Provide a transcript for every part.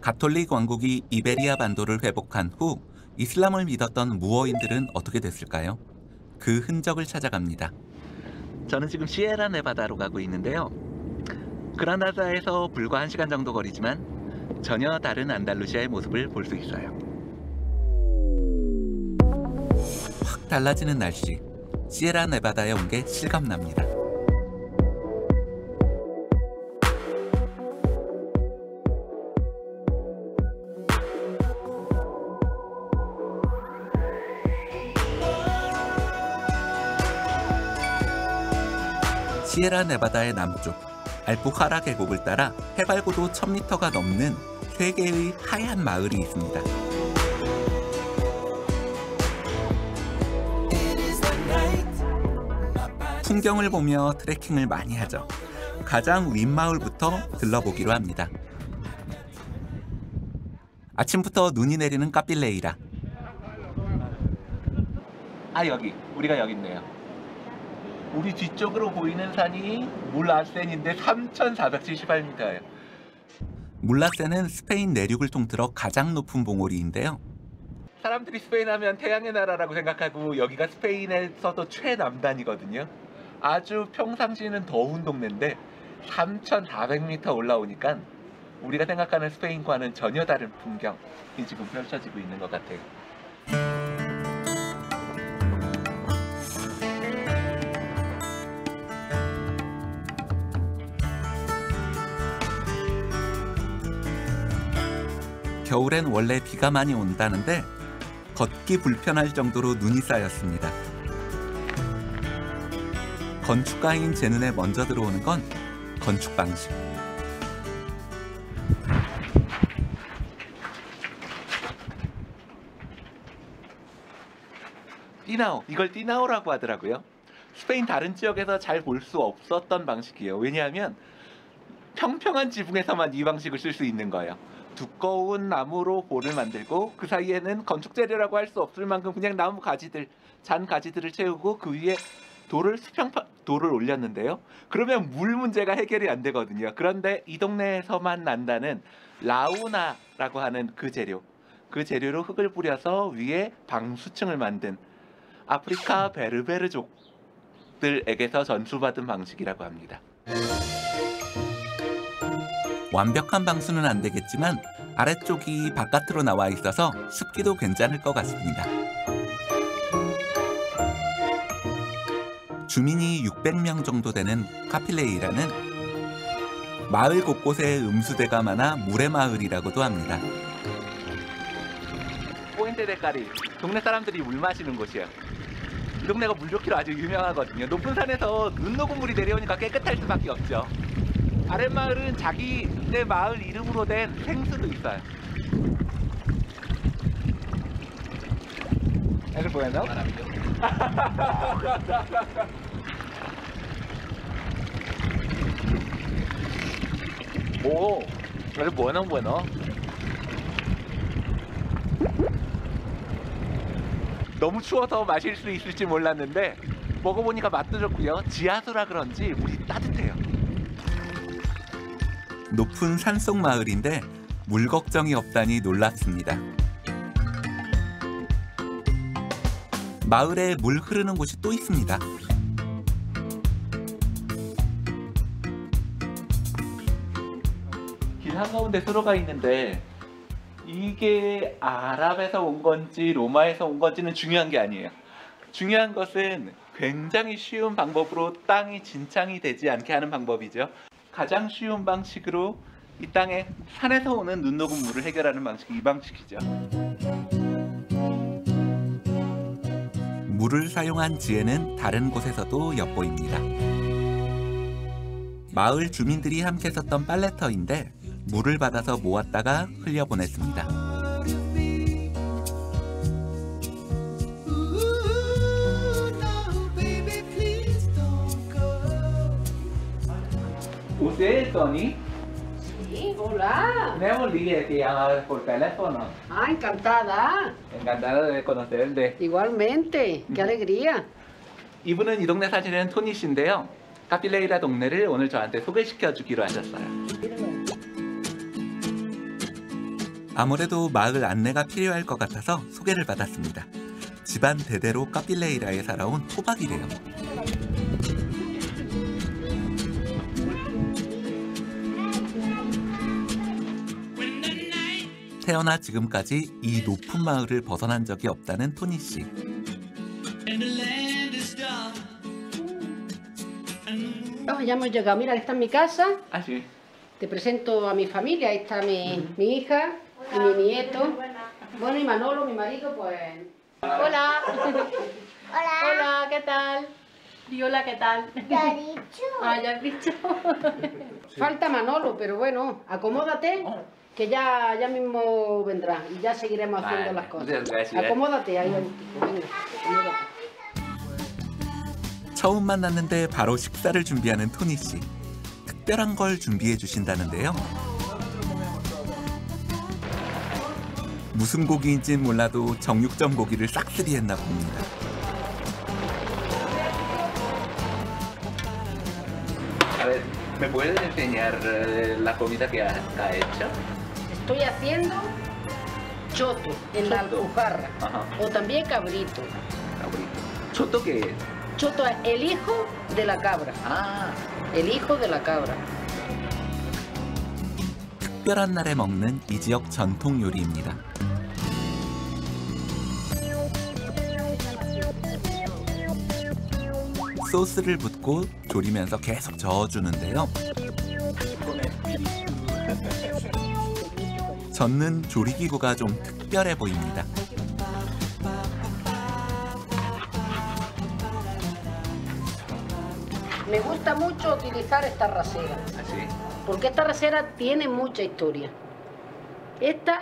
가톨릭 왕국이 이베리아 반도를 회복한 후 이슬람을 믿었던 무어인들은 어떻게 됐을까요? 그 흔적을 찾아갑니다. 저는 지금 시에라네바다로 가고 있는데요. 그라나다에서 불과 1시간 정도 거리지만 전혀 다른 안달루시아의 모습을 볼 수 있어요. 확 달라지는 날씨. 시에라네바다에 온 게 실감납니다. 시에라네바다의 남쪽 알푸카라 계곡을 따라 해발고도 1000m가 넘는 3개의 하얀 마을이 있습니다. 풍경을 보며 트레킹을 많이 하죠. 가장 윗마을부터 들러보기로 합니다. 아침부터 눈이 내리는 카필레이라. 우리가 여기 있네요. 우리 뒤쪽으로 보이는 산이 물라센인데 3,478m예요. 물라센은 스페인 내륙을 통틀어 가장 높은 봉우리인데요. 사람들이 스페인 하면 태양의 나라라고 생각하고 여기가 스페인에서도 최남단이거든요. 아주 평상시에는 더운 동네인데 3,400m 올라오니까 우리가 생각하는 스페인과는 전혀 다른 풍경이 지금 펼쳐지고 있는 것 같아요. 겨울엔 원래 비가 많이 온다는데 걷기 불편할 정도로 눈이 쌓였습니다. 건축가인 제 눈에 먼저 들어오는 건 건축 방식. 띠나오, 이걸 띠나오라고 하더라고요. 스페인 다른 지역에서 잘 볼 수 없었던 방식이에요. 왜냐하면 평평한 지붕에서만 이 방식을 쓸 수 있는 거예요. 두꺼운 나무로 볼을 만들고 그 사이에는 건축 재료라고 할 수 없을 만큼 그냥 나무 가지들, 잔 가지들을 채우고 그 위에 돌을 올렸는데요. 그러면 물 문제가 해결이 안 되거든요. 그런데 이 동네에서만 난다는 라우나라고 하는 그 재료로 흙을 뿌려서 위에 방수층을 만든 아프리카 베르베르족들에게서 전수받은 방식이라고 합니다. 완벽한 방수는 안 되겠지만 아래쪽이 바깥으로 나와 있어서 습기도 괜찮을 것 같습니다. 주민이 600명 정도 되는 카필레이라는 마을 곳곳에 음수대가 많아 물의 마을이라고도 합니다. 포인테데까리, 동네 사람들이 물 마시는 곳이에요. 이 동네가 물 좋기로 아주 유명하거든요. 높은 산에서 눈 녹은 물이 내려오니까 깨끗할 수밖에 없죠. 아랫마을은 자기네 마을 이름으로 된 생수도 있어요. ¿Es bueno? 오, es bueno. 너무 추워서 마실 수 있을지 몰랐는데 먹어보니까 맛도 좋고요. 지하수라 그런지 물이 따뜻해요. 높은 산속 마을인데 물 걱정이 없다니 놀랍습니다. 마을에 물 흐르는 곳이 또 있습니다. 길 한가운데 수로가 있는데 이게 아랍에서 온 건지 로마에서 온 건지는 중요한 게 아니에요. 중요한 것은 굉장히 쉬운 방법으로 땅이 진창이 되지 않게 하는 방법이죠. 가장 쉬운 방식으로 이 땅에 산에서 오는 눈 녹은 물을 해결하는 방식이 이 방식이죠. 물을 사용한 지혜는 다른 곳에서도 엿보입니다. 마을 주민들이 함께 썼던 빨래터인데 물을 받아서 모았다가 흘려보냈습니다. ¿Usted es Tony? Sí, hola. Tenemos Lidia que llama por teléfono. Ah, encantada. Encantado de conocerle. Igualmente, qué alegría. 이분은 이 동네 사시는 토니 씨인데요. 카필레이라 동네를 오늘 저한테 소개시켜 주기로 하셨어요. 아무래도 마을 안내가 필요할 것 같아서 소개를 받았습니다. 집안 대대로 카필레이라에 살아온 토박이래요. 태어나 지금까지 이 높은 마을을 벗어난 적이 없다는 토니 씨. Ya hemos llegado. Mira, esta es mi casa. 아, sí. Te presento a mi familia. Ahí está mi hija y mi nieto. Bueno, y Manolo, mi marido, pues... Hola. Hola. Hola, ¿qué tal? Y hola, ¿qué tal? ¿Te ha dicho? Ah, ya has dicho. Falta Manolo, pero bueno, acomódate, que ya mismo vendrá y ya seguiremos haciendo las cosas. muchas gracias. Acomódate ahí, Agustito, venga, acomódate. 처음 만났는데 바로 식사를 준비하는 토니 씨. 특별한 걸 준비해 주신다는데요. 무슨 고기인지는 몰라도 정육점 고기를 싹쓸이 했나 봅니다. A ver, ¿me puedes enseñar la comida que ha hecho? Estoy haciendo choto en la Choto. alpujarra Ajá. o también cabrito. ¿Choto qué es? Choto es el hijo de la cabra, 아, el hijo de la cabra. 특별한 날에 먹는 이 지역 전통 요리입니다. 소스를 붓고 졸이면서 계속 저어주는데요. 젓는 조리기구가 좀 특별해 보입니다. Me gusta mucho utilizar esta rasera, porque esta rasera tiene mucha historia. Esta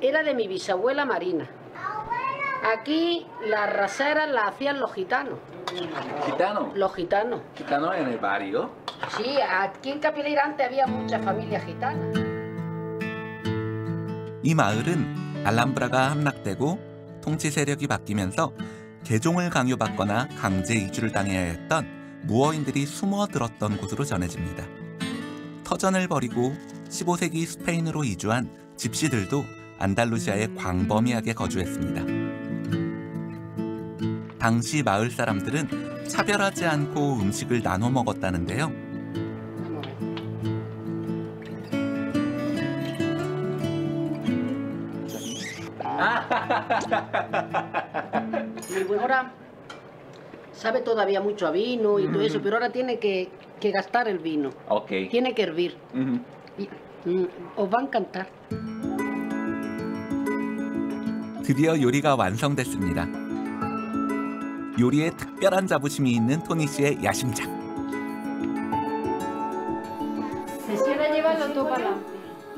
era de mi bisabuela Marina. Aquí las raseras las hacían los gitanos. ¿Gitano? Los gitanos. ¿Gitano en el barrio? Sí, aquí en Capileira antes había muchas familias gitanas. 이 마을은 알람브라가 함락되고 통치 세력이 바뀌면서 개종을 강요받거나 강제 이주를 당해야 했던 무어인들이 숨어들었던 곳으로 전해집니다. 터전을 벌이고 15세기 스페인으로 이주한 집시들도 안달루시아에 광범위하게 거주했습니다. 당시 마을 사람들은 차별하지 않고 음식을 나눠 먹었다는데요. Vamos a ver. Mi suegra sabe todavía mucho a vino y todo eso, pero ahora tiene que gastar el vino. 오케이. Tiene que hervir. Y, os va a encantar. 드디어 요리가 완성됐습니다. 요리에 특별한 자부심이 있는 토니 씨의 야심작. Quisiera llevarlo todo para adelante.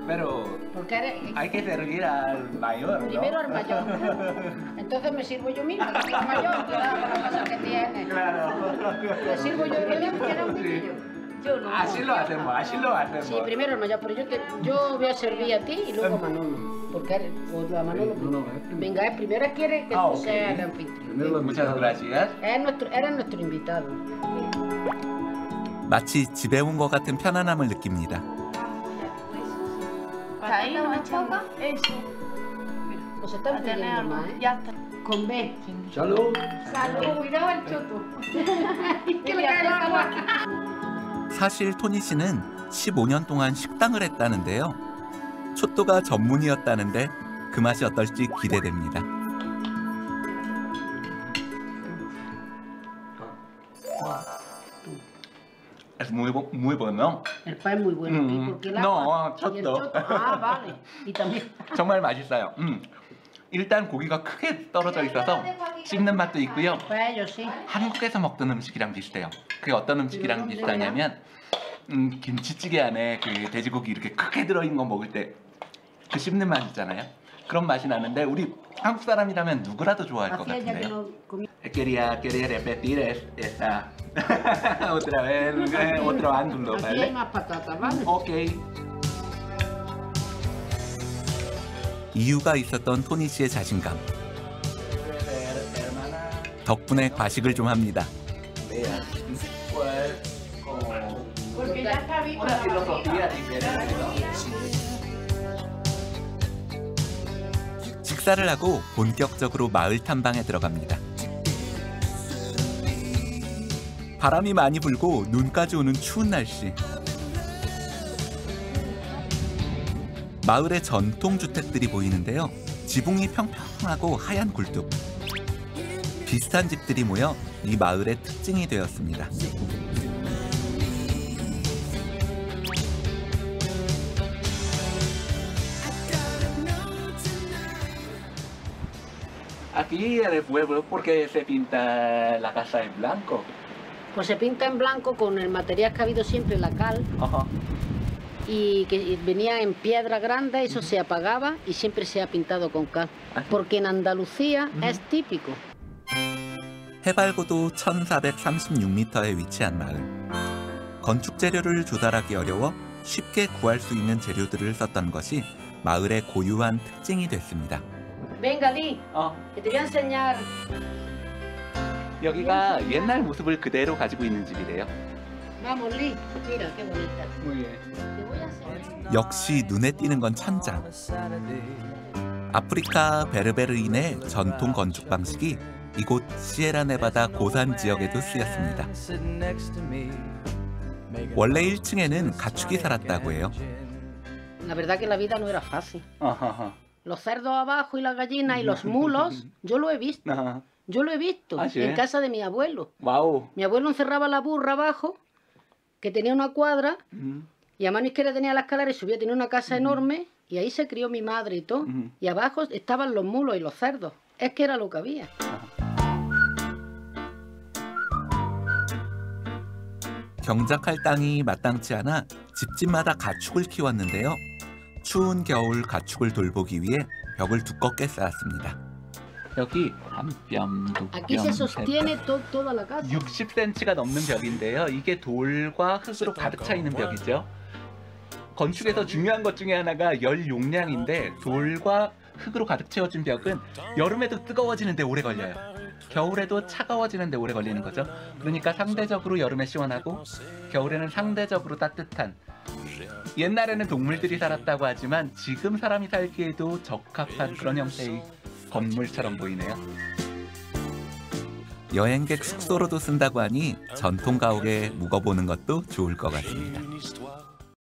Pero Porque hay que servir al mayor, ¿no? primero al mayor. Entonces me sirvo yo misma, que soy la mayor, cuidado con las cosas que tiene. Claro. Me sirvo yo misma porque era un niño. Yo no. Así lo hacemos, así lo hacemos. Sí, primero el mayor, pero yo voy a servir a ti y luego a Manolo. Porque o a Manolo. Venga, primero quiere que tú seas el anfitrión. Muchas gracias. Eres nuestro invitado. 마치 집에 온 것 같은 편안함을 느낍니다. Ahí no me choca. Eso. Nos están A tener pidiendo algo. más, ¿eh? Ya está. Con B. Salud. Salud. Cuidado el choto. Que le cae el agua. 사실 토니 씨는 15년 동안 식당을 했다는데요. 초또가 전문이었다는데 그 맛이 어떨지 기대됩니다. Es muy bueno. El pan es muy bueno. ¿Y por qué el No, agua? choto. Y el choto. Ah, vale. Y también. 정말 맛있어요. 일단 고기가 크게 떨어져 있어서 씹는 맛도 있고요. Pues ellos sí. 한국에서 먹던 음식이랑 비슷해요. 그게 어떤 음식이랑 비슷하냐면 김치찌개 안에 그 돼지고기 이렇게 크게 들어있는 거 먹을 때 그 씹는 맛 있잖아요. 그런 맛이 나는데 우리 한국 사람이라면 누구라도 좋아할 것 Hacía ya que 같은데요. no comía. Quería repetir esta otra vez otro ángulo, Aquí hay ¿vale? más patatas, ¿vale? 오케이. 이유가 있었던 토니 씨의 자신감. 덕분에 과식을 좀 합니다. Porque ya está vivo. 식사를 하고 본격적으로 마을 탐방에 들어갑니다. 바람이 많이 불고 눈까지 오는 추운 날씨. 마을의 전통 주택들이 보이는데요. 지붕이 평평하고 하얀 굴뚝. 비슷한 집들이 모여 이 마을의 특징이 되었습니다. Aquí en el pueblo, ¿por qué se pinta la casa en blanco? Pues se pinta en blanco con el material que ha habido siempre, la cal, y que venía en piedra grande, eso se apagaba y siempre se ha pintado con cal. Porque en Andalucía es típico. 해발고도 1436m에 위치한 마을. 건축 재료를 조달하기 어려워 쉽게 구할 수 있는 재료들을 썼던 것이 마을의 고유한 특징이 됐습니다. Venga, Lee, que te voy a enseñar. 여기가 옛날 모습을 그대로 가지고 있는 집이래요. Vamos, Lee, mira qué bonita. Te voy a enseñar. 역시 눈에 띄는 건 천장. 아프리카 베르베르인의 전통 건축 방식이 이곳 시에라네바다 고산 지역에도 쓰였습니다. 원래 1층에는 가축이 살았다고 해요. La verdad que la vida no era fácil. Los cerdos abajo y las gallinas y los mulos, yo lo he visto. Yo lo he visto en casa de mi abuelo. Wow. Mi abuelo encerraba la burra abajo, que tenía una cuadra, y a mano izquierda tenía la escalera y subía, tenía una casa enorme, y ahí se crió mi madre y todo. Y abajo estaban los mulos y los cerdos. Es que era lo que había. 경작할 땅이 마땅치 않아 집집마다 가축을 키웠는데요. 추운 겨울 가축을 돌보기 위해 벽을 두껍게 쌓았습니다. 여기 한 뼘, 두 Aquí se sostiene toda la casa. 60cm가 넘는 벽인데요. 이게 돌과 흙으로 가득 차 있는 벽이죠. 건축에서 중요한 것 중에 하나가 열 용량인데 돌과 흙으로 가득 채워진 벽은 여름에도 뜨거워지는데 오래 걸려요. 겨울에도 차가워지는데 오래 걸리는 거죠. 그러니까 상대적으로 여름에 시원하고 겨울에는 상대적으로 따뜻한, 옛날에는 동물들이 살았다고 하지만 지금 사람이 살기에도 적합한 그런 형태의 건물처럼 보이네요. 여행객 숙소로도 쓴다고 하니 전통 가옥에 묵어보는 것도 좋을 것 같습니다.